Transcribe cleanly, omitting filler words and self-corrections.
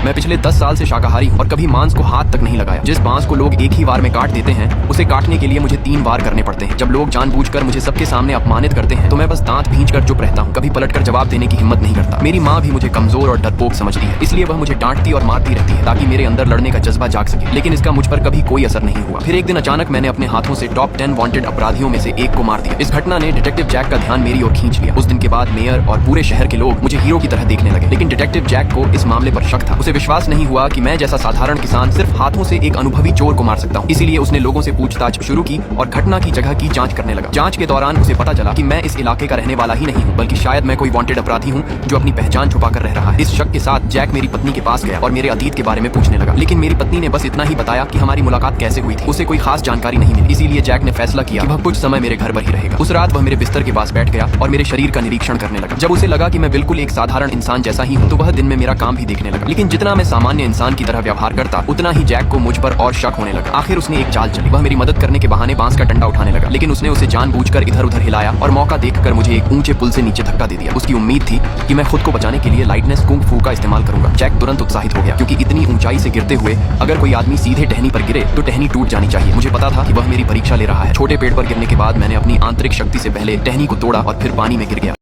मैं पिछले 10 साल से शाकाहारी हूँ और कभी मांस को हाथ तक नहीं लगाया। जिस बांस को लोग एक ही बार में काट देते हैं, उसे काटने के लिए मुझे 3 बार करने पड़ते हैं। जब लोग जानबूझकर मुझे सबके सामने अपमानित करते हैं तो मैं बस दांत भींचकर चुप रहता हूँ, कभी पलटकर जवाब देने की हिम्मत नहीं करता। मेरी माँ भी मुझे कमजोर और डरपोक समझती है, इसलिए वह मुझे डांटती और मारती रहती है ताकि मेरे अंदर लड़ने का जज्बा जाग सके, लेकिन इसका मुझ पर कभी कोई असर नहीं हुआ। फिर एक दिन अचानक मैंने अपने हाथों से टॉप 10 वांटेड अपराधियों में से एक को मार दिया। इस घटना ने डिटेक्टिव जैक का ध्यान मेरी ओर खींच लिया। उस दिन के बाद मेयर और पूरे शहर के लोग मुझे हीरो की तरह देखने लगे, लेकिन डिटेक्टिव जैक को इस मामले पर शक था। उसे विश्वास नहीं हुआ कि मैं जैसा साधारण किसान सिर्फ हाथों से एक अनुभवी चोर को मार सकता हूँ। इसीलिए उसने लोगों से पूछताछ शुरू की और घटना की जगह की जांच करने लगा। जांच के दौरान उसे पता चला कि मैं इस इलाके का रहने वाला ही नहीं हूँ, बल्कि शायद मैं कोई वांटेड अपराधी हूँ जो अपनी पहचान छुपा कर रह रहा है। इस शक के साथ जैक मेरी पत्नी के पास गया और मेरे अतीत के बारे में पूछने लगा, लेकिन मेरी पत्नी ने बस इतना ही बताया कि हमारी मुलाकात कैसे हुई थी। उसे कोई खास जानकारी नहीं मिली। इसीलिए जैक ने फैसला किया कि वह कुछ समय मेरे घर पर ही रहेगा। उस रात वह मेरे बिस्तर के पास बैठ गया और मेरे शरीर का निरीक्षण करने लगा। जब उसे लगा कि मैं बिल्कुल एक साधारण इंसान जैसा ही हूँ, तो वह दिन में मेरा काम भी देखने लगा। लेकिन जितना मैं सामान्य इंसान की तरह व्यवहार करता, उतना ही जैक को मुझ पर और शक होने लगा। आखिर उसने एक चाल चली। वह मेरी मदद करने के बहाने बांस का डंडा उठाने लगा, लेकिन उसने उसे जानबूझकर इधर उधर हिलाया और मौका देखकर मुझे एक ऊंचे पुल से नीचे धक्का दे दिया। उसकी उम्मीद थी कि मैं खुद को बचाने के लिए लाइटनेस कुंग फू का इस्तेमाल करूंगा। जैक तुरंत उत्साहित हो गया, क्योंकि इतनी ऊंचाई से गिरते हुए अगर कोई आदमी सीधे टहनी पर गिरे तो टहनी टूट जानी चाहिए। मुझे पता था कि वह मेरी परीक्षा ले रहा है। छोटे पेड़ पर गिरने के बाद मैंने अपनी आंतरिक शक्ति से पहले टहनी को तोड़ा और फिर पानी में गिर गया।